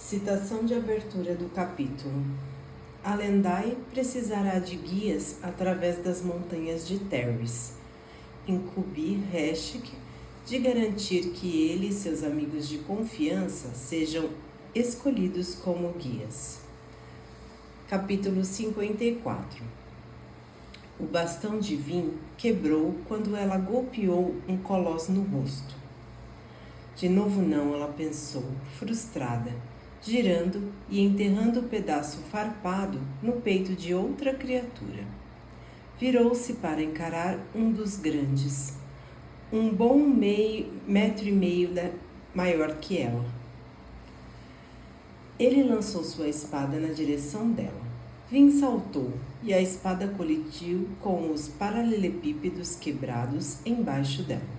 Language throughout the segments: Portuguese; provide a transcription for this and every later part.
Citação de abertura do capítulo. Alendai precisará de guias através das montanhas de Terris, incumbe Heshik de garantir que ele e seus amigos de confiança sejam escolhidos como guias. Capítulo 54. O bastão de Vin quebrou quando ela golpeou um colosso no rosto. De novo não, ela pensou, frustrada, girando e enterrando o pedaço farpado no peito de outra criatura. Virou-se para encarar um dos grandes, um bom metro e meio maior que ela. Ele lançou sua espada na direção dela. Vin saltou e a espada colidiu com os paralelepípedos quebrados embaixo dela.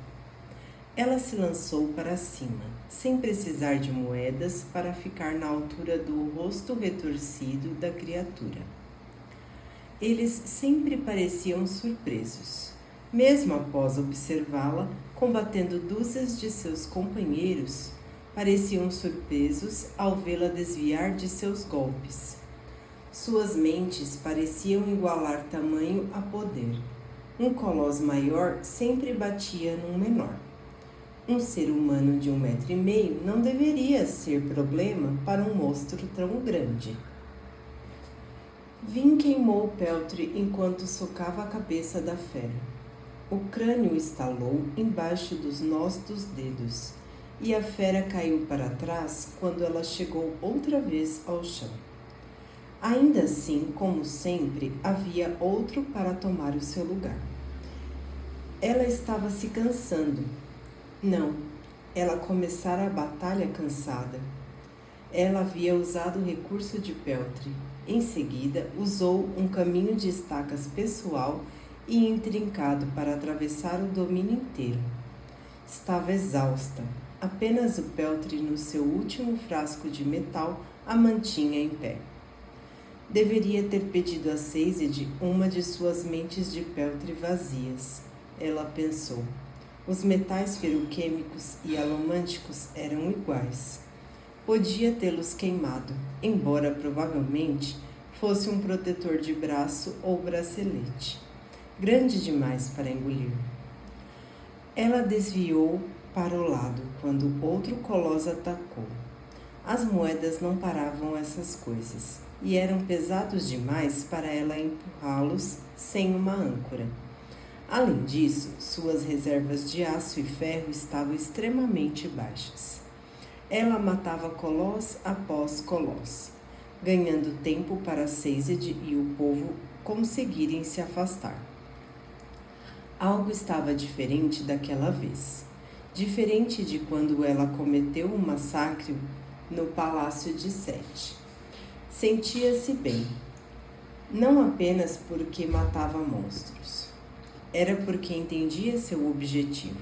Ela se lançou para cima, sem precisar de moedas para ficar na altura do rosto retorcido da criatura. Eles sempre pareciam surpresos. Mesmo após observá-la, combatendo dúzias de seus companheiros, pareciam surpresos ao vê-la desviar de seus golpes. Suas mentes pareciam igualar tamanho a poder. Um colosso maior sempre batia num menor. Um ser humano de 1,5 metros não deveria ser problema para um monstro tão grande. Vin queimou o peltre enquanto socava a cabeça da fera. O crânio estalou embaixo dos nós dos dedos, e a fera caiu para trás quando ela chegou outra vez ao chão. Ainda assim, como sempre, havia outro para tomar o seu lugar. Ela estava se cansando. Não, ela começara a batalha cansada. Ela havia usado o recurso de peltre. Em seguida, usou um caminho de estacas pessoal e intrincado para atravessar o domínio inteiro. Estava exausta. Apenas o peltre no seu último frasco de metal a mantinha em pé. Deveria ter pedido a Sazed uma de suas mentes de peltre vazias. Ela pensou. Os metais ferroquímicos e alomânticos eram iguais. Podia tê-los queimado, embora provavelmente fosse um protetor de braço ou bracelete. Grande demais para engolir. Ela desviou para o lado quando outro colosso atacou. As moedas não paravam essas coisas e eram pesados demais para ela empurrá-los sem uma âncora. Além disso, suas reservas de aço e ferro estavam extremamente baixas. Ela matava colosso após colosso, ganhando tempo para Sazed e o povo conseguirem se afastar. Algo estava diferente daquela vez. Diferente de quando ela cometeu um massacre no Palácio de Sete. Sentia-se bem, não apenas porque matava monstros. Era porque entendia seu objetivo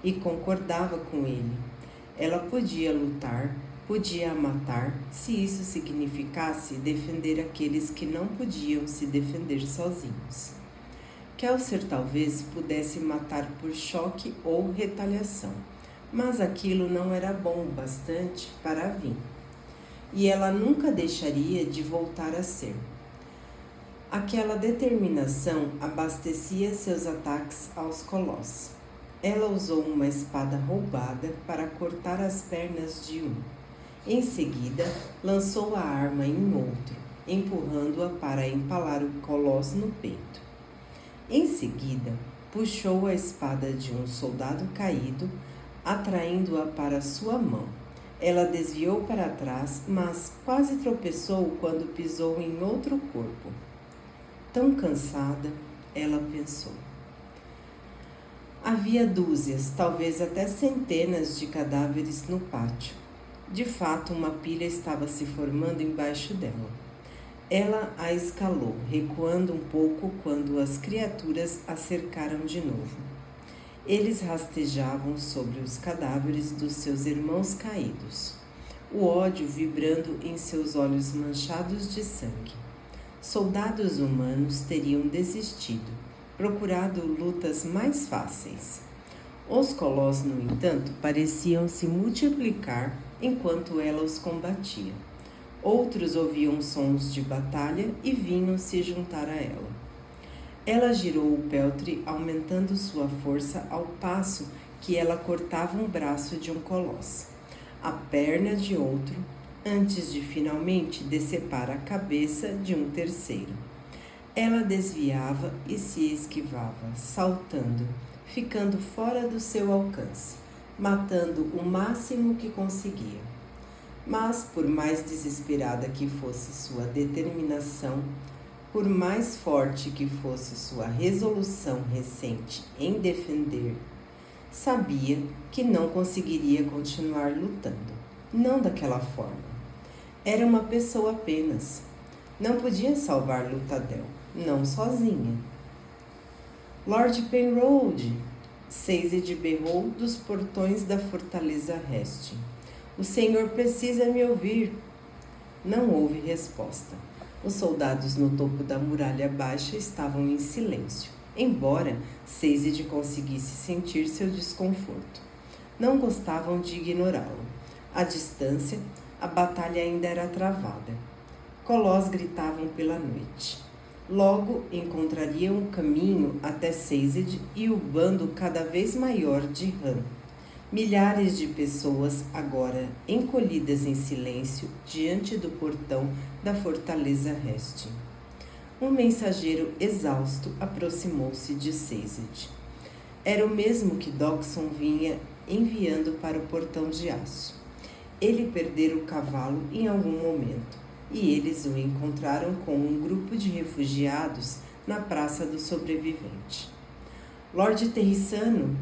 e concordava com ele. Ela podia lutar, podia matar, se isso significasse defender aqueles que não podiam se defender sozinhos. Kelsier talvez pudesse matar por choque ou retaliação, mas aquilo não era bom o bastante para Vin. E ela nunca deixaria de voltar a ser. Aquela determinação abastecia seus ataques aos colossos. Ela usou uma espada roubada para cortar as pernas de um. Em seguida, lançou a arma em outro, empurrando-a para empalar o colosso no peito. Em seguida, puxou a espada de um soldado caído, atraindo-a para sua mão. Ela desviou para trás, mas quase tropeçou quando pisou em outro corpo. Tão cansada, ela pensou. Havia dúzias, talvez até centenas de cadáveres no pátio. De fato, uma pilha estava se formando embaixo dela. Ela a escalou, recuando um pouco quando as criaturas a cercaram de novo. Eles rastejavam sobre os cadáveres dos seus irmãos caídos, o ódio vibrando em seus olhos manchados de sangue. Soldados humanos teriam desistido, procurado lutas mais fáceis. Os colossos, no entanto, pareciam se multiplicar enquanto ela os combatia. Outros ouviam sons de batalha e vinham se juntar a ela. Ela girou o peltre, aumentando sua força ao passo que ela cortava um braço de um colosso, a perna de outro, antes de finalmente decepar a cabeça de um terceiro. Ela desviava e se esquivava, saltando, ficando fora do seu alcance, matando o máximo que conseguia. Mas, por mais desesperada que fosse sua determinação, por mais forte que fosse sua resolução recente em defender, sabia que não conseguiria continuar lutando. Não daquela forma. Era uma pessoa apenas. Não podia salvar Luthadel, não sozinha. Lord Penrose, Sazed berrou dos portões da fortaleza Hestin. O senhor precisa me ouvir. Não houve resposta. Os soldados no topo da muralha baixa estavam em silêncio, embora Sazed conseguisse sentir seu desconforto. Não gostavam de ignorá-lo. À distância, a batalha ainda era travada. Colós gritavam pela noite. Logo encontrariam o caminho até Sazed e o bando cada vez maior de Ran. Milhares de pessoas agora encolhidas em silêncio diante do portão da fortaleza Hestin. Um mensageiro exausto aproximou-se de Sazed. Era o mesmo que Dockson vinha enviando para o portão de aço. Ele perdera o cavalo em algum momento, e eles o encontraram com um grupo de refugiados na Praça do Sobrevivente. Lord Terrissano,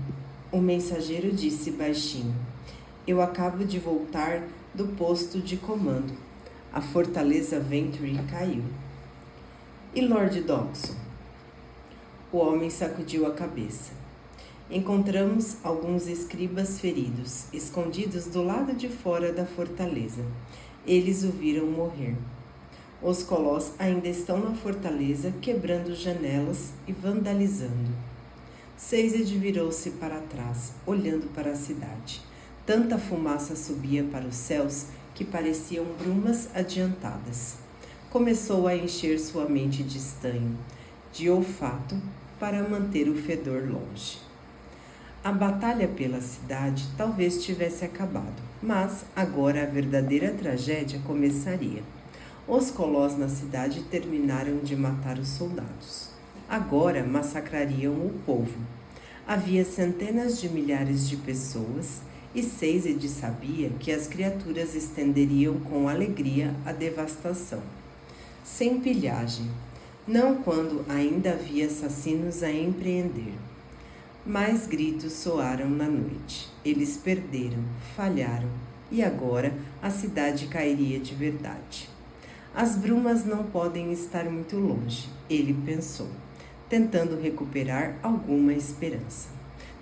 o mensageiro disse baixinho, eu acabo de voltar do posto de comando. A fortaleza Ventry caiu. E Lord Dockson? O homem sacudiu a cabeça. Encontramos alguns escribas feridos, escondidos do lado de fora da fortaleza. Eles o viram morrer. Os Colós ainda estão na fortaleza, quebrando janelas e vandalizando. Sazed virou-se para trás, olhando para a cidade. Tanta fumaça subia para os céus que pareciam brumas adiantadas. Começou a encher sua mente de estanho, de olfato, para manter o fedor longe. A batalha pela cidade talvez tivesse acabado, mas agora a verdadeira tragédia começaria. Os Colós na cidade terminaram de matar os soldados. Agora massacrariam o povo. Havia centenas de milhares de pessoas e Sazed sabia que as criaturas estenderiam com alegria a devastação. Sem pilhagem, não quando ainda havia assassinos a empreender. Mais gritos soaram na noite. Eles perderam, falharam, e agora a cidade cairia de verdade. As brumas não podem estar muito longe, ele pensou, tentando recuperar alguma esperança.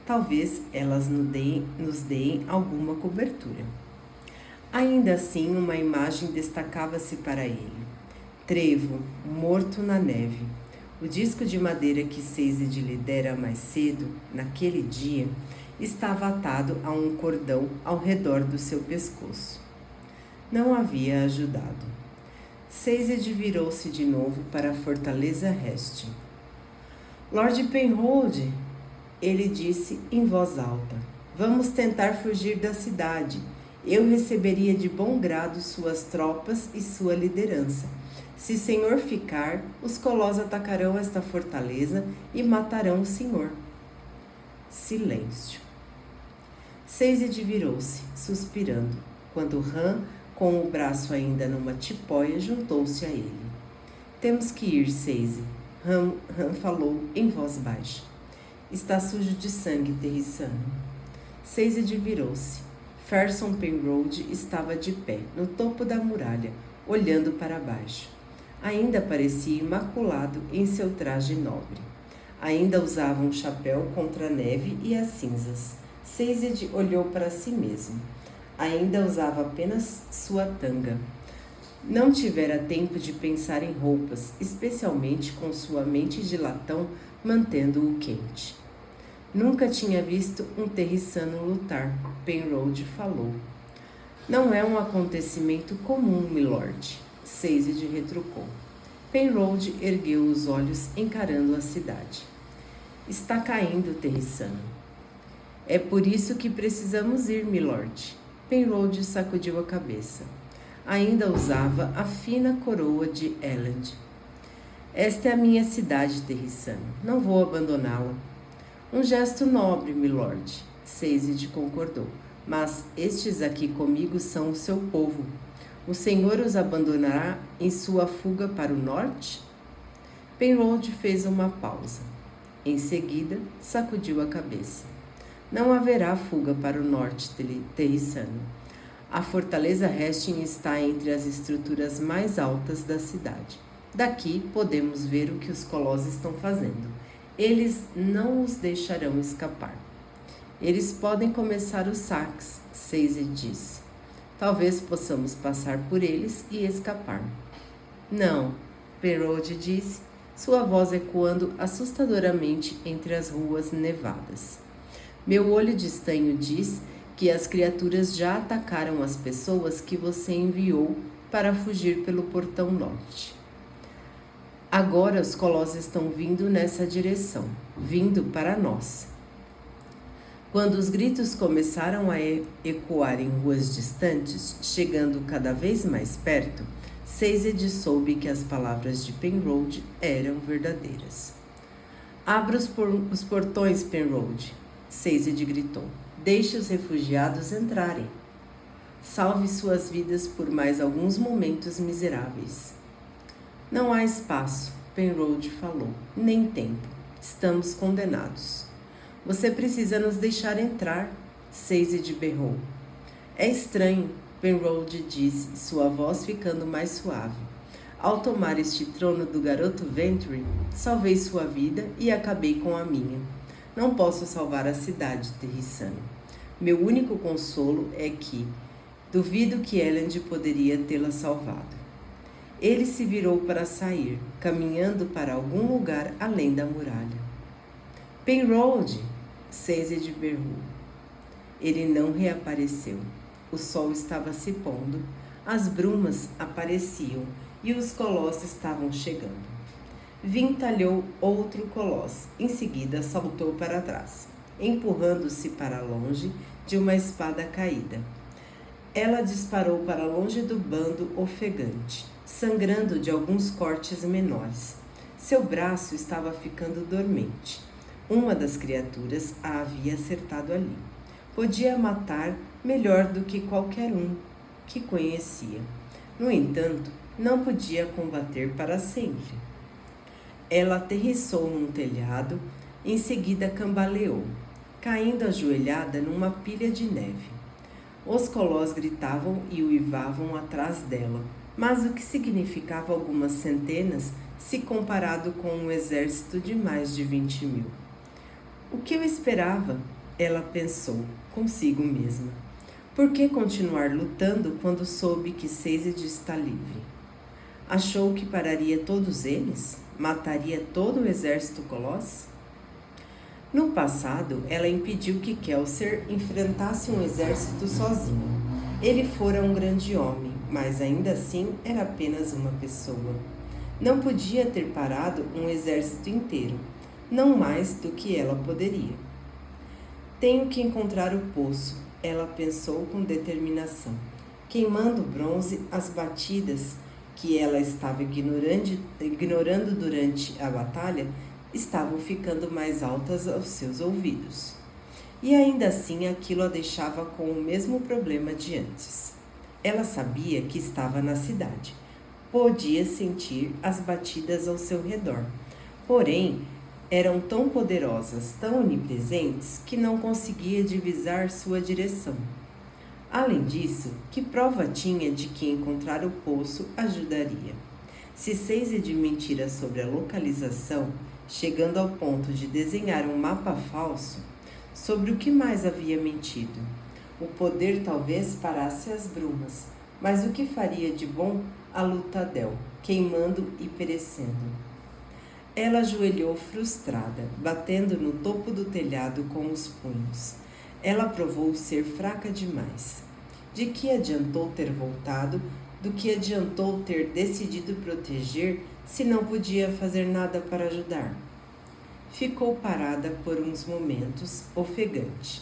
Talvez elas nos deem alguma cobertura. Ainda assim, uma imagem destacava-se para ele. Trevo, morto na neve. O disco de madeira que Sazed lhe dera mais cedo, naquele dia, estava atado a um cordão ao redor do seu pescoço. Não havia ajudado. Sazed virou-se de novo para a fortaleza Hestin. Lord Penrose, ele disse em voz alta, vamos tentar fugir da cidade. Eu receberia de bom grado suas tropas e sua liderança. Se senhor ficar, os Colós atacarão esta fortaleza e matarão o senhor. Silêncio. Sazed virou-se, suspirando, quando Ran, com o braço ainda numa tipóia, juntou-se a ele. Temos que ir, Sazed. Ran falou em voz baixa. Está sujo de sangue, Terrissano. Sazed virou-se. Ferson Penrose estava de pé, no topo da muralha, olhando para baixo. Ainda parecia imaculado em seu traje nobre. Ainda usava um chapéu contra a neve e as cinzas. Sazed olhou para si mesmo. Ainda usava apenas sua tanga. Não tivera tempo de pensar em roupas, especialmente com sua mente de latão mantendo-o quente. Nunca tinha visto um terrissano lutar, Penrose falou. Não é um acontecimento comum, milord, Sazed retrucou. Penrod ergueu os olhos encarando a cidade. Está caindo, Terrissano. É por isso que precisamos ir, milord. Penrod sacudiu a cabeça. Ainda usava a fina coroa de Elend. Esta é a minha cidade, Terrissano. Não vou abandoná-la. Um gesto nobre, milord, Sazed concordou. Mas estes aqui comigo são o seu povo. O senhor os abandonará em sua fuga para o norte? Penrod fez uma pausa. Em seguida, sacudiu a cabeça. Não haverá fuga para o norte, Terrissano. A fortaleza Hastings está entre as estruturas mais altas da cidade. Daqui podemos ver o que os colossos estão fazendo. Eles não os deixarão escapar. Eles podem começar os saques, Sazed disse. Talvez possamos passar por eles e escapar. Não, Penrod disse, sua voz ecoando assustadoramente entre as ruas nevadas. Meu olho de estanho diz que as criaturas já atacaram as pessoas que você enviou para fugir pelo portão norte. Agora os colossos estão vindo nessa direção, vindo para nós. Quando os gritos começaram a ecoar em ruas distantes, chegando cada vez mais perto, Sazed soube que as palavras de Penrod eram verdadeiras. Abra os portões, Penrod, Sazed gritou. Deixe os refugiados entrarem. Salve suas vidas por mais alguns momentos miseráveis. Não há espaço, Penrod falou, nem tempo. Estamos condenados. Você precisa nos deixar entrar, Sazed berrou. É estranho, Penrod disse, sua voz ficando mais suave. Ao tomar este trono do garoto Ventry, salvei sua vida e acabei com a minha. Não posso salvar a cidade, Terrissano. Meu único consolo é que duvido que Elend poderia tê-la salvado. Ele se virou para sair, caminhando para algum lugar além da muralha. Penrod! Sazed berrou. Ele não reapareceu. O sol estava se pondo, as brumas apareciam e os colossos estavam chegando. Vintalhou outro colosso, em seguida saltou para trás, empurrando-se para longe de uma espada caída. Ela disparou para longe do bando ofegante, sangrando de alguns cortes menores. Seu braço estava ficando dormente. Uma das criaturas a havia acertado ali. Podia matar melhor do que qualquer um que conhecia. No entanto, não podia combater para sempre. Ela aterrissou num telhado, em seguida cambaleou, caindo ajoelhada numa pilha de neve. Os colós gritavam e uivavam atrás dela, mas o que significava algumas centenas se comparado com um exército de mais de 20.000? O que eu esperava? Ela pensou, consigo mesma. Por que continuar lutando quando soube que Sazed está livre? Achou que pararia todos eles? Mataria todo o exército colosso? No passado, ela impediu que Kelsier enfrentasse um exército sozinho. Ele fora um grande homem, mas ainda assim era apenas uma pessoa. Não podia ter parado um exército inteiro, não mais do que ela poderia. Tenho que encontrar o poço, ela pensou com determinação, queimando bronze as batidas que ela estava ignorando durante a batalha estavam ficando mais altas aos seus ouvidos. E ainda assim aquilo a deixava com o mesmo problema de antes. Ela sabia que estava na cidade. Podia sentir as batidas ao seu redor. Porém, eram tão poderosas, tão onipresentes, que não conseguia divisar sua direção. Além disso, que prova tinha de que encontrar o poço ajudaria? Se Sazed mentira sobre a localização, chegando ao ponto de desenhar um mapa falso, sobre o que mais havia mentido? O poder talvez parasse as brumas, mas o que faria de bom a Luthadel, queimando e perecendo? Ela ajoelhou frustrada, batendo no topo do telhado com os punhos. Ela provou ser fraca demais. De que adiantou ter voltado? Do que adiantou ter decidido proteger se não podia fazer nada para ajudar? Ficou parada por uns momentos, ofegante.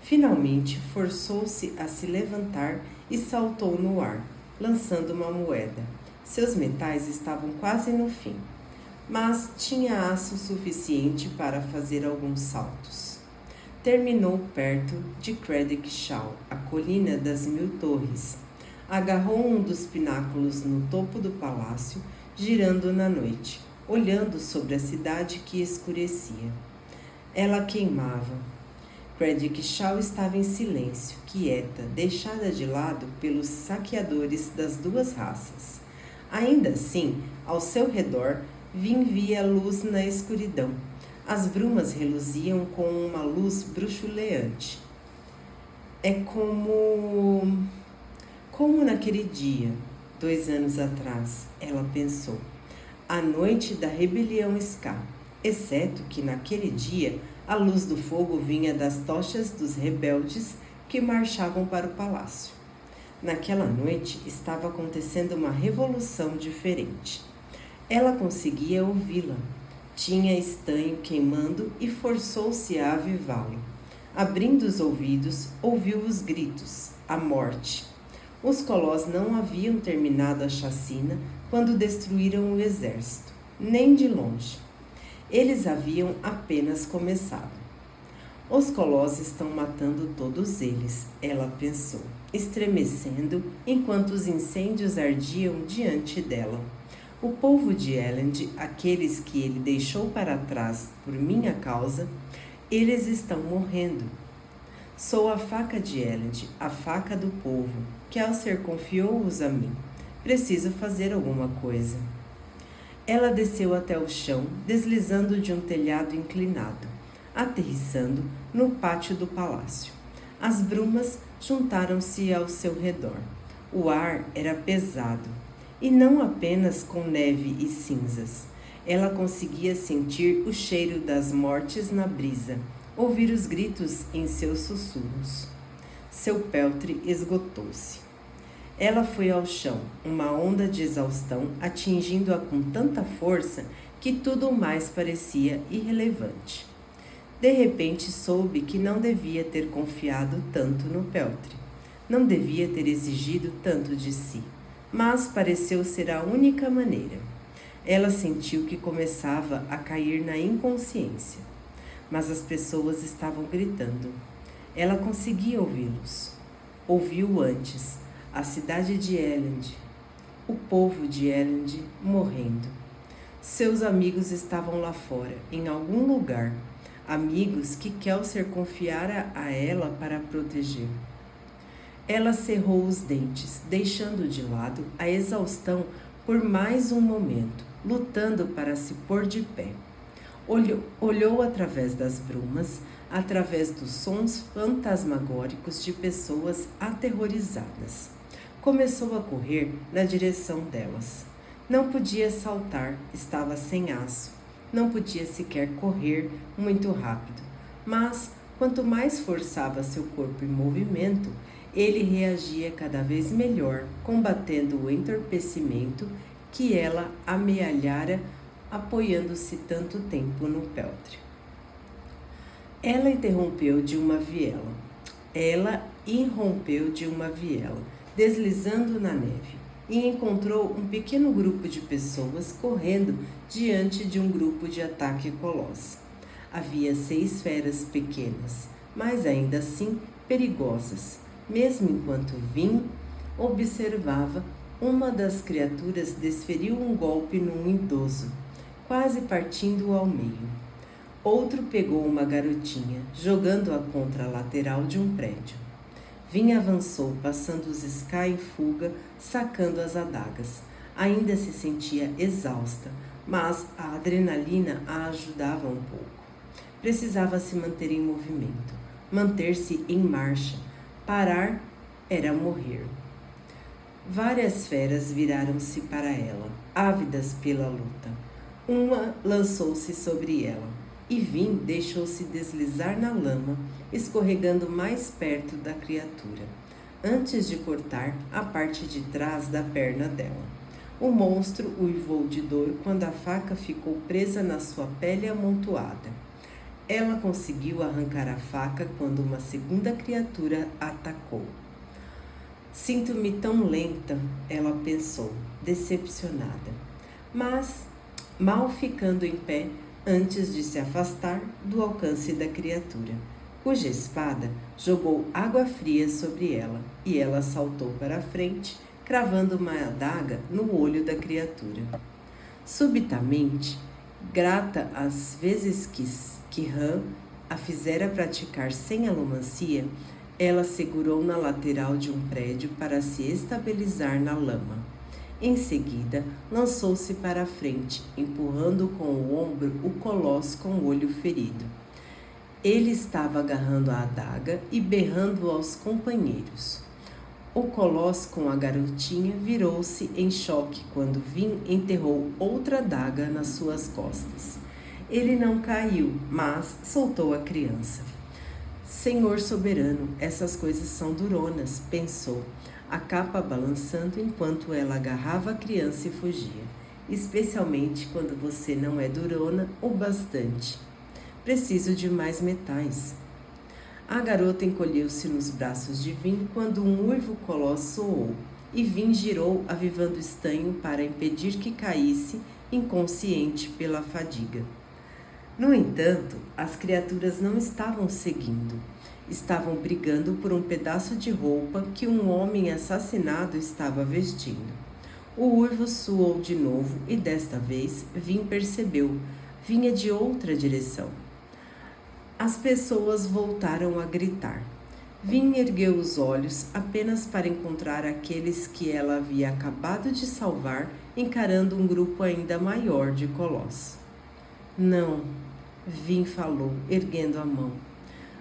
Finalmente forçou-se a se levantar e saltou no ar, lançando uma moeda. Seus metais estavam quase no fim, mas tinha aço suficiente para fazer alguns saltos. Terminou perto de Craddock-Shaw, a colina das 1000 torres. Agarrou um dos pináculos no topo do palácio, girando na noite, olhando sobre a cidade que escurecia. Ela queimava. Craddock-Shaw estava em silêncio, quieta, deixada de lado pelos saqueadores das duas raças. Ainda assim, ao seu redor, via luz na escuridão. As brumas reluziam com uma luz bruxuleante. É como naquele dia, 2 anos atrás, ela pensou. A noite da rebelião Ska, exceto que naquele dia a luz do fogo vinha das tochas dos rebeldes que marchavam para o palácio. Naquela noite estava acontecendo uma revolução diferente. Ela conseguia ouvi-la. Tinha estanho queimando e forçou-se a avivá-lo. Abrindo os ouvidos, ouviu os gritos, a morte. Os Colós não haviam terminado a chacina quando destruíram o exército, nem de longe. Eles haviam apenas começado. Os Colós estão matando todos eles, ela pensou, estremecendo enquanto os incêndios ardiam diante dela. O povo de Elend, aqueles que ele deixou para trás por minha causa, eles estão morrendo. Sou a faca de Elend, a faca do povo, que ao ser confiou-os a mim. Preciso fazer alguma coisa. Ela desceu até o chão, deslizando de um telhado inclinado, aterrissando no pátio do palácio. As brumas juntaram-se ao seu redor. O ar era pesado, e não apenas com neve e cinzas. Ela conseguia sentir o cheiro das mortes na brisa, ouvir os gritos em seus sussurros. Seu peltre esgotou-se. Ela foi ao chão, uma onda de exaustão atingindo-a com tanta força que tudo mais parecia irrelevante. De repente soube que não devia ter confiado tanto no peltre. Não devia ter exigido tanto de si, mas pareceu ser a única maneira. Ela sentiu que começava a cair na inconsciência, mas as pessoas estavam gritando. Ela conseguia ouvi-los. Ouviu antes a cidade de Elend, o povo de Elend morrendo. Seus amigos estavam lá fora, em algum lugar, amigos que Kelsier confiara a ela para proteger. Ela cerrou os dentes, deixando de lado a exaustão por mais um momento, lutando para se pôr de pé. Olhou através das brumas, através dos sons fantasmagóricos de pessoas aterrorizadas. Começou a correr na direção delas. Não podia saltar, estava sem aço. Não podia sequer correr muito rápido. Mas, quanto mais forçava seu corpo em movimento, ele reagia cada vez melhor, combatendo o entorpecimento que ela amealhara, apoiando-se tanto tempo no peltre. Ela irrompeu de uma viela, deslizando na neve, e encontrou um pequeno grupo de pessoas correndo diante de um grupo de ataque colosso. Havia 6 feras pequenas, mas ainda assim perigosas. Mesmo enquanto Vin observava, uma das criaturas desferiu um golpe num idoso, quase partindo-o ao meio. Outro pegou uma garotinha, jogando-a contra a lateral de um prédio. Vin avançou, passando os Ska em fuga, sacando as adagas. Ainda se sentia exausta, mas a adrenalina a ajudava um pouco. Precisava se manter em movimento, manter-se em marcha. Parar era morrer. Várias feras viraram-se para ela, ávidas pela luta. Uma lançou-se sobre ela, e Vin deixou-se deslizar na lama, escorregando mais perto da criatura. antes de cortar a parte de trás da perna dela. O monstro uivou de dor quando a faca ficou presa na sua pele amontoada. Ela conseguiu arrancar a faca quando uma segunda criatura a atacou. Sinto-me tão lenta, ela pensou, decepcionada. Mas, mal ficando em pé, antes de se afastar do alcance da criatura, cuja espada jogou água fria sobre ela, e ela saltou para a frente, cravando uma adaga no olho da criatura. Subitamente, grata às vezes que Ran a fizera praticar sem alomancia, ela segurou na lateral de um prédio para se estabilizar na lama. Em seguida, lançou-se para a frente, empurrando com o ombro o colosso com o olho ferido. Ele estava agarrando a adaga e berrando aos companheiros. O colosso com a garotinha virou-se em choque quando Vin enterrou outra adaga nas suas costas. Ele não caiu, mas soltou a criança. Senhor soberano, essas coisas são duronas, pensou, a capa balançando enquanto ela agarrava a criança e fugia, especialmente quando você não é durona o bastante. Preciso de mais metais. A garota encolheu-se nos braços de Vin quando um uivo colosso soou, e Vin girou avivando o estanho para impedir que caísse inconsciente pela fadiga. No entanto, as criaturas não estavam seguindo. Estavam brigando por um pedaço de roupa que um homem assassinado estava vestindo. O uivo soou de novo e desta vez Vin percebeu. Vinha de outra direção. As pessoas voltaram a gritar. Vin ergueu os olhos apenas para encontrar aqueles que ela havia acabado de salvar, encarando um grupo ainda maior de colossos. Não, Vin falou, erguendo a mão.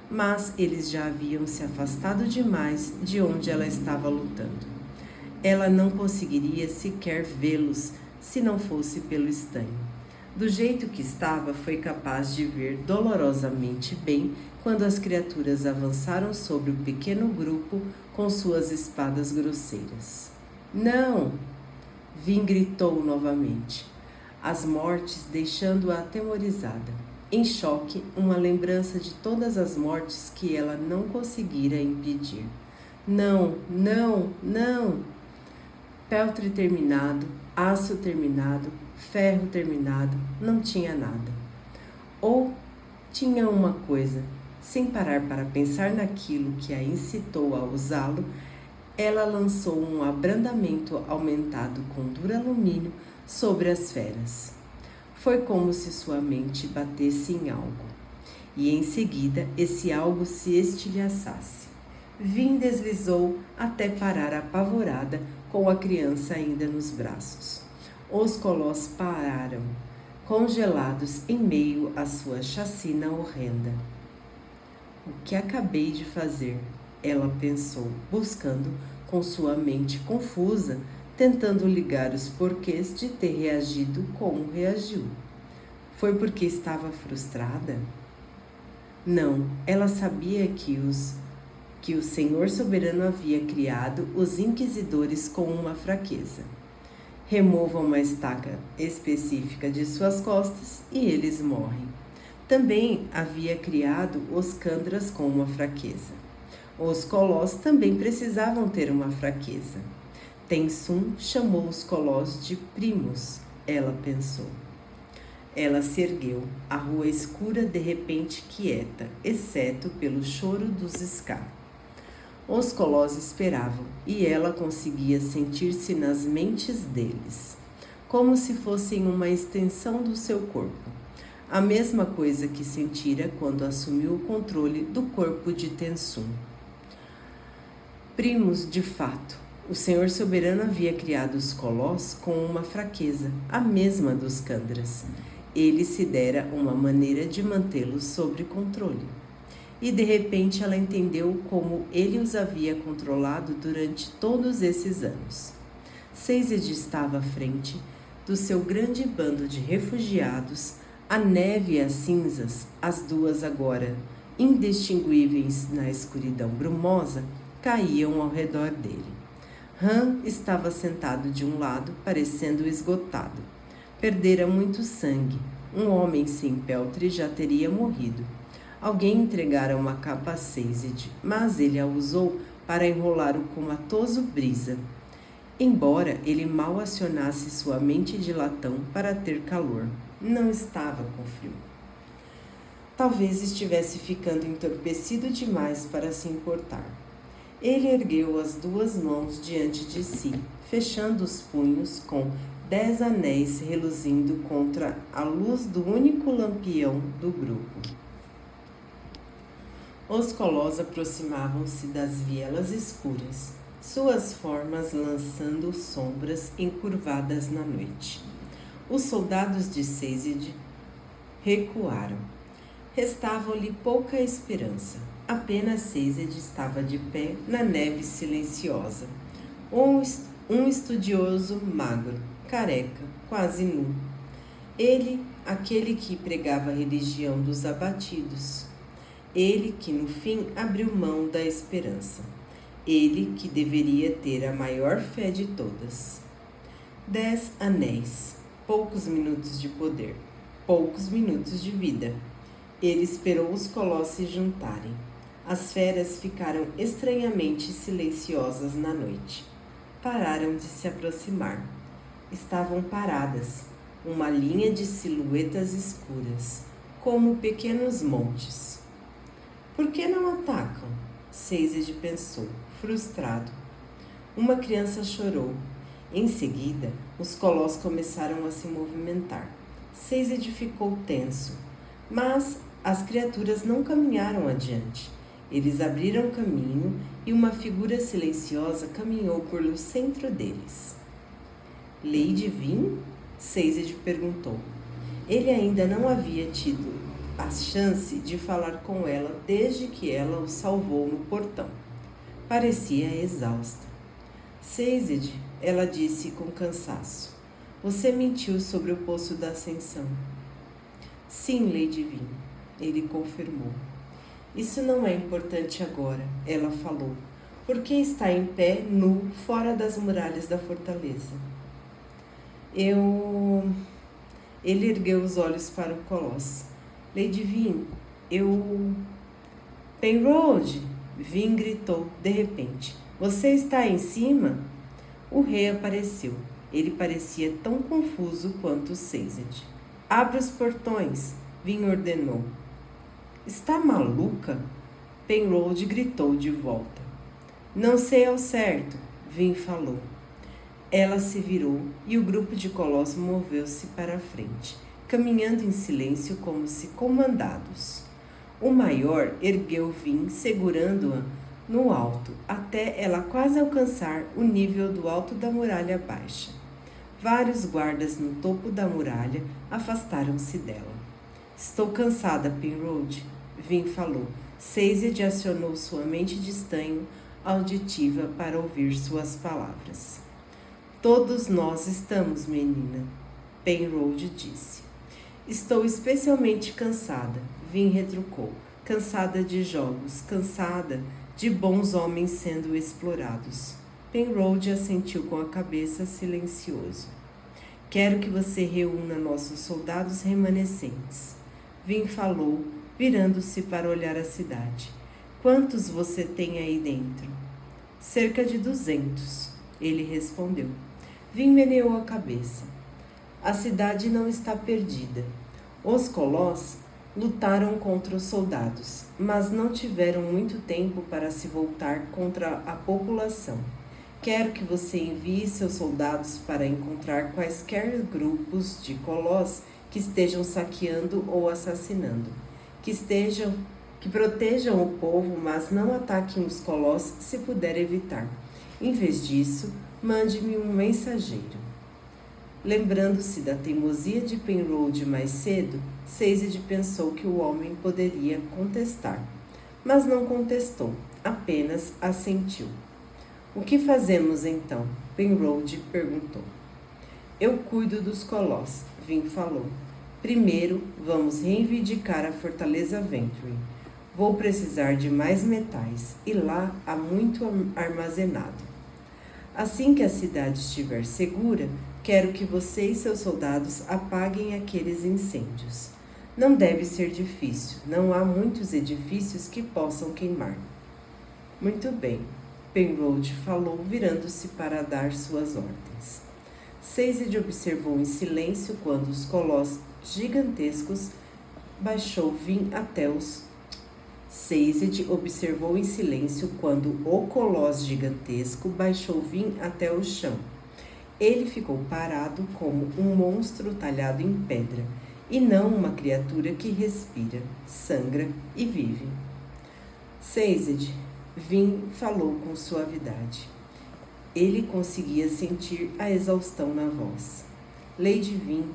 Mas eles já haviam se afastado demais de onde ela estava lutando. Ela não conseguiria sequer vê-los se não fosse pelo estanho. Do jeito que estava, foi capaz de ver dolorosamente bem quando as criaturas avançaram sobre o pequeno grupo com suas espadas grosseiras. Não! Vin gritou novamente, as mortes deixando-a atemorizada. Em choque, uma lembrança de todas as mortes que ela não conseguira impedir. Não, não, não! Peltre terminado, aço terminado, ferro terminado, não tinha nada. Ou tinha uma coisa, sem parar para pensar naquilo que a incitou a usá-lo, ela lançou um abrandamento aumentado com duro-alumínio sobre as feras. Foi como se sua mente batesse em algo, e em seguida esse algo se estilhaçasse. Vin deslizou até parar apavorada com a criança ainda nos braços. Os colossos pararam, congelados em meio à sua chacina horrenda. O que acabei de fazer? Ela pensou, buscando com sua mente confusa, tentando ligar os porquês de ter reagido como reagiu. Foi porque estava frustrada? Não, ela sabia que o Senhor soberano havia criado os inquisidores com uma fraqueza. Removam uma estaca específica de suas costas e eles morrem. Também havia criado os Kandras com uma fraqueza. Os colossos também precisavam ter uma fraqueza. Tensum chamou os colossos de primos, ela pensou. Ela se ergueu, a rua escura de repente quieta, exceto pelo choro dos Scar. Os colossos esperavam, e ela conseguia sentir-se nas mentes deles, como se fossem uma extensão do seu corpo. A mesma coisa que sentira quando assumiu o controle do corpo de Tensum. Primos, de fato, o Senhor soberano havia criado os colossos com uma fraqueza, a mesma dos Kandras. Ele se dera uma maneira de mantê-los sob controle. E de repente ela entendeu como ele os havia controlado durante todos esses anos. Sazed estava à frente do seu grande bando de refugiados, a neve e as cinzas, as duas agora indistinguíveis na escuridão brumosa, caíam ao redor dele. Han estava sentado de um lado, parecendo esgotado. Perdera muito sangue. Um homem sem peltre já teria morrido. Alguém entregara uma capa a Sazed, mas ele a usou para enrolar o comatoso Brisa. Embora ele mal acionasse sua mente de latão para ter calor, não estava com frio. Talvez estivesse ficando entorpecido demais para se importar. Ele ergueu as 2 mãos diante de si, fechando os punhos com 10 anéis reluzindo contra a luz do único lampião do grupo. Os Colós aproximavam-se das vielas escuras, suas formas lançando sombras encurvadas na noite. Os soldados de Sazed recuaram. Restava-lhe pouca esperança. Apenas Sazed estava de pé na neve silenciosa. Um estudioso magro, careca, quase nu. Ele, aquele que pregava a religião dos abatidos. Ele que no fim abriu mão da esperança. Ele que deveria ter a maior fé de todas. 10 anéis, poucos minutos de poder, poucos minutos de vida. Ele esperou os Colós se juntarem. As feras ficaram estranhamente silenciosas na noite. Pararam de se aproximar. Estavam paradas, uma linha de silhuetas escuras, como pequenos montes. Por que não atacam? Sazed pensou, frustrado. Uma criança chorou. Em seguida, os Colós começaram a se movimentar. Sazed ficou tenso, mas as criaturas não caminharam adiante. Eles abriram caminho e uma figura silenciosa caminhou por o centro deles. Lady Vin? Sazed perguntou. Ele ainda não havia tido a chance de falar com ela desde que ela o salvou no portão. Parecia exausta. Sazed, ela disse com cansaço. Você mentiu sobre o Poço da Ascensão. Sim, Lady Vin, ele confirmou. Isso não é importante agora, ela falou, porque está em pé, nu, fora das muralhas da fortaleza. Ele ergueu os olhos para o Colosso. Lady Vin, Penrose! Vin gritou, de repente. Você está em cima? O rei apareceu. Ele parecia tão confuso quanto Sazed. Abra os portões, Vin ordenou. Está maluca? Penrose gritou de volta. Não sei ao certo, Vin falou. Ela se virou e o grupo de Colossos moveu-se para a frente, caminhando em silêncio como se comandados. O maior ergueu Vin, segurando-a no alto, até ela quase alcançar o nível do alto da muralha baixa. Vários guardas no topo da muralha afastaram-se dela. Estou cansada, Penrose, Vin falou. Sazed acionou sua mente de estanho auditiva para ouvir suas palavras. Todos nós estamos, menina, Penrose disse. Estou especialmente cansada, Vin retrucou. Cansada de jogos, cansada de bons homens sendo explorados. Penrose assentiu com a cabeça, silencioso. Quero que você reúna nossos soldados remanescentes. Vin falou, virando-se para olhar a cidade. Quantos você tem aí dentro? Cerca de 200, ele respondeu. Vin meneou a cabeça. A cidade não está perdida. Os Colós lutaram contra os soldados, mas não tiveram muito tempo para se voltar contra a população. Quero que você envie seus soldados para encontrar quaisquer grupos de Colós que estejam saqueando ou assassinando, que protejam o povo, mas não ataquem os Colós se puder evitar. Em vez disso, mande-me um mensageiro. Lembrando-se da teimosia de Penrose mais cedo, Sazed pensou que o homem poderia contestar, mas não contestou, apenas assentiu. O que fazemos então? Penrose perguntou. Eu cuido dos Colós, Vin falou. Primeiro, vamos reivindicar a fortaleza Ventry. Vou precisar de mais metais, e lá há muito armazenado. Assim que a cidade estiver segura, quero que você e seus soldados apaguem aqueles incêndios. Não deve ser difícil, não há muitos edifícios que possam queimar. Muito bem, Penrose falou, virando-se para dar suas ordens. Sazed observou em silêncio quando os colossos gigantescos baixou Vin até os... Sazed observou em silêncio quando o colosso gigantesco baixou Vin até o chão. Ele ficou parado como um monstro talhado em pedra, e não uma criatura que respira, sangra e vive. Sazed, Vin falou com suavidade. Ele conseguia sentir a exaustão na voz. Lady Vin,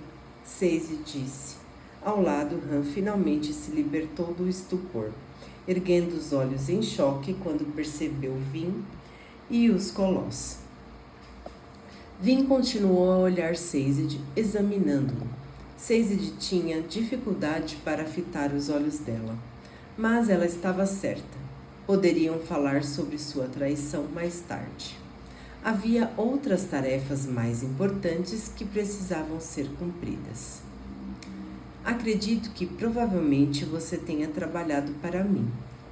Sazed disse. Ao lado, Han finalmente se libertou do estupor, erguendo os olhos em choque quando percebeu Vin e os colossos. Vin continuou a olhar Sazed, examinando-o. Sazed tinha dificuldade para fitar os olhos dela, mas ela estava certa. Poderiam falar sobre sua traição mais tarde. Havia outras tarefas mais importantes que precisavam ser cumpridas. Acredito que provavelmente você tenha trabalhado para mim,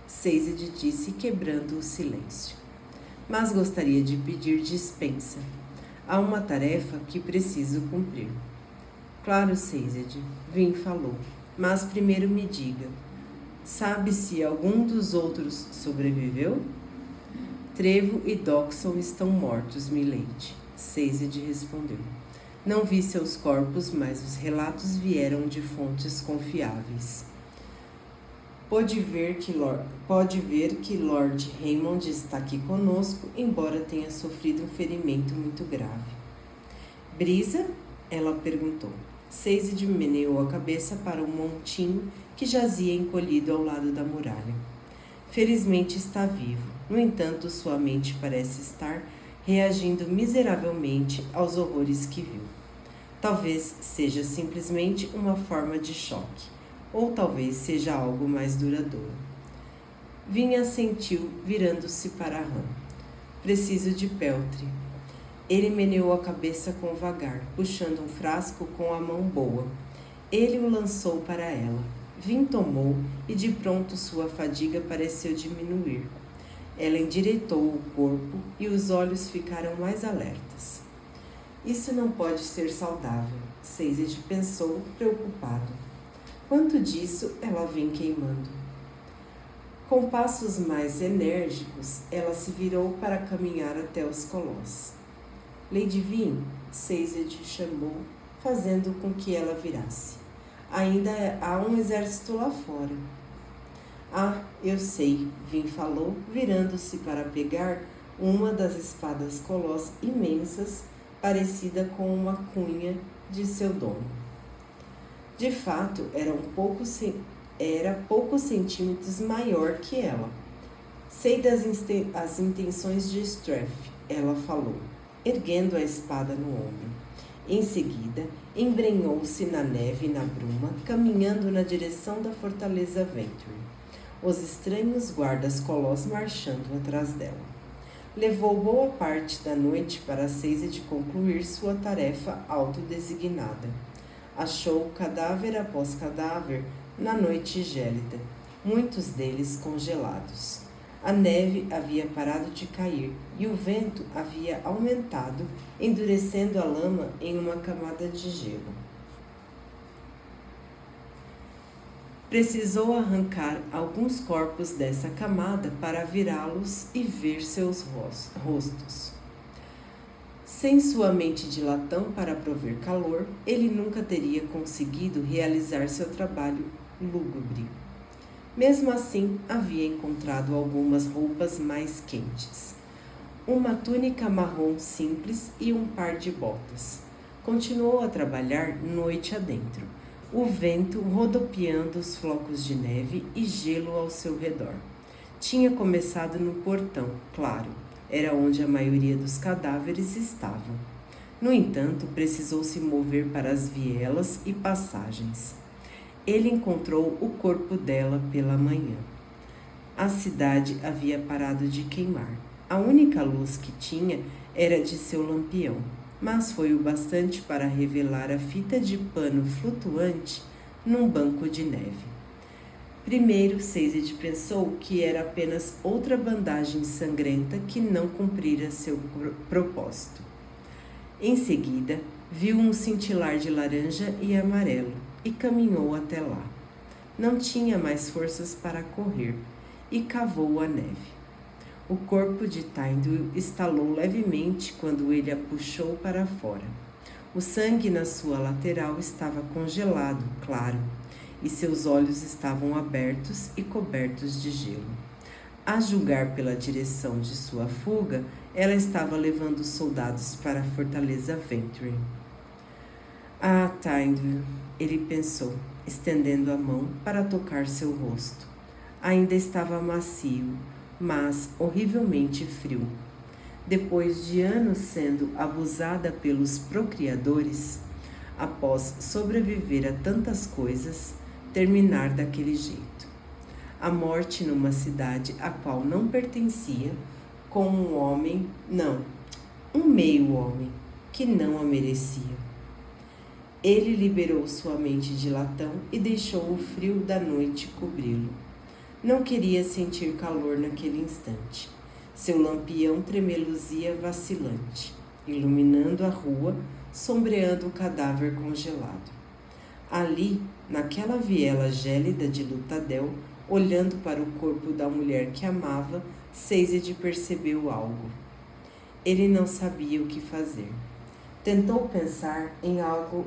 Sazed disse, quebrando o silêncio. Mas gostaria de pedir dispensa. Há uma tarefa que preciso cumprir. Claro, Sazed, Vin falou, mas primeiro me diga, sabe se algum dos outros sobreviveu? Trevo e Dockson estão mortos, milady, Sazed respondeu. Não vi seus corpos, mas os relatos vieram de fontes confiáveis. Pode ver que Lord Raymond está aqui conosco, embora tenha sofrido um ferimento muito grave. Brisa? Ela perguntou. Sazed meneou a cabeça para um montinho que jazia encolhido ao lado da muralha. Felizmente está vivo. No entanto, sua mente parece estar reagindo miseravelmente aos horrores que viu. Talvez seja simplesmente uma forma de choque, ou talvez seja algo mais duradouro. Vin assentiu, virando-se para Han. Preciso de peltre. Ele meneou a cabeça com vagar, puxando um frasco com a mão boa. Ele o lançou para ela. Vin tomou e de pronto sua fadiga pareceu diminuir. Ela endireitou o corpo e os olhos ficaram mais alertas. Isso não pode ser saudável, Sazed pensou, preocupado. Quanto disso ela vem queimando? Com passos mais enérgicos, ela se virou para caminhar até os colossos. Lady Vin, Sazed chamou, fazendo com que ela virasse. Ainda há um exército lá fora. Ah, eu sei, Vin falou, virando-se para pegar uma das espadas colossos imensas, parecida com uma cunha de seu dono. De fato, era poucos centímetros maior que ela. Sei as intenções de Strath, ela falou, erguendo a espada no ombro. Em seguida, embrenhou-se na neve e na bruma, caminhando na direção da fortaleza Venturi. Os estranhos guardas colossos marchando atrás dela. Levou boa parte da noite para Sazed concluir sua tarefa autodesignada. Achou cadáver após cadáver na noite gélida, muitos deles congelados. A neve havia parado de cair e o vento havia aumentado, endurecendo a lama em uma camada de gelo. Precisou arrancar alguns corpos dessa camada para virá-los e ver seus rostos. Sem sua mente de latão para prover calor, ele nunca teria conseguido realizar seu trabalho lúgubre. Mesmo assim, havia encontrado algumas roupas mais quentes. Uma túnica marrom simples e um par de botas. Continuou a trabalhar noite adentro, o vento rodopiando os flocos de neve e gelo ao seu redor. Tinha começado no portão, claro, era onde a maioria dos cadáveres estavam. No entanto, precisou se mover para as vielas e passagens. Ele encontrou o corpo dela pela manhã. A cidade havia parado de queimar. A única luz que tinha era de seu lampião, mas foi o bastante para revelar a fita de pano flutuante num banco de neve. Primeiro, Sazed pensou que era apenas outra bandagem sangrenta que não cumprira seu propósito. Em seguida, viu um cintilar de laranja e amarelo e caminhou até lá. Não tinha mais forças para correr e cavou a neve. O corpo de Tynduil estalou levemente quando ele a puxou para fora. O sangue na sua lateral estava congelado, claro, e seus olhos estavam abertos e cobertos de gelo. A julgar pela direção de sua fuga, ela estava levando os soldados para a fortaleza Ventry. Ah, Tynduil, ele pensou, estendendo a mão para tocar seu rosto. Ainda estava macio, mas horrivelmente frio. Depois de anos sendo abusada pelos procriadores, após sobreviver a tantas coisas, terminar daquele jeito. A morte numa cidade a qual não pertencia, com um homem, não, um meio-homem, que não a merecia. Ele liberou sua mente de latão e deixou o frio da noite cobri-lo. Não queria sentir calor naquele instante. Seu lampião tremeluzia vacilante, iluminando a rua, sombreando o cadáver congelado. Ali, naquela viela gélida de Luthadel, olhando para o corpo da mulher que amava, Sazed percebeu algo. Ele não sabia o que fazer. Tentou pensar em algo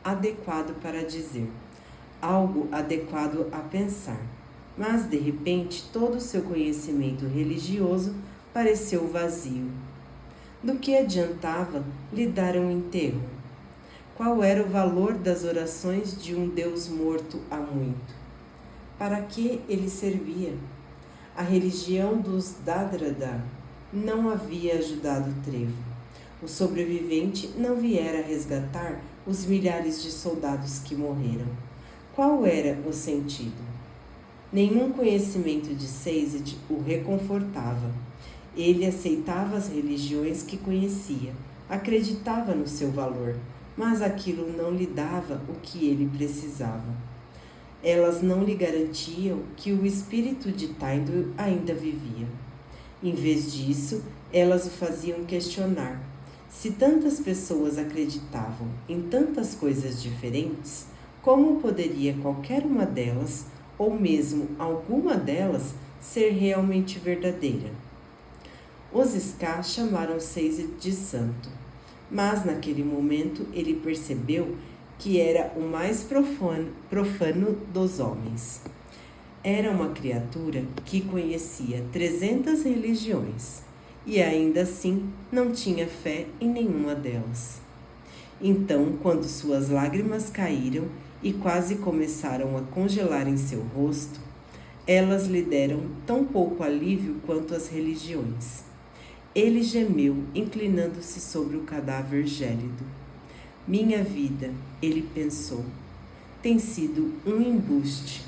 adequado para dizer, algo adequado a pensar, mas de repente todo o seu conhecimento religioso pareceu vazio. Do que adiantava lhe dar um enterro? Qual era o valor das orações de um Deus morto há muito? Para que ele servia? A religião dos Dadrada não havia ajudado o trevo. O sobrevivente não viera resgatar os milhares de soldados que morreram. Qual era o sentido? Nenhum conhecimento de Sazed o reconfortava. Ele aceitava as religiões que conhecia, acreditava no seu valor, mas aquilo não lhe dava o que ele precisava. Elas não lhe garantiam que o espírito de Tynduil ainda vivia. Em vez disso, elas o faziam questionar. Se tantas pessoas acreditavam em tantas coisas diferentes, como poderia qualquer uma delas, ou mesmo alguma delas, ser realmente verdadeira? Os Ska chamaram Sazed de santo, mas naquele momento ele percebeu que era o mais profano dos homens. Era uma criatura que conhecia 300 religiões e ainda assim não tinha fé em nenhuma delas. Então, quando suas lágrimas caíram e quase começaram a congelar em seu rosto, elas lhe deram tão pouco alívio quanto as religiões. Ele gemeu, inclinando-se sobre o cadáver gélido. Minha vida, ele pensou, tem sido um embuste.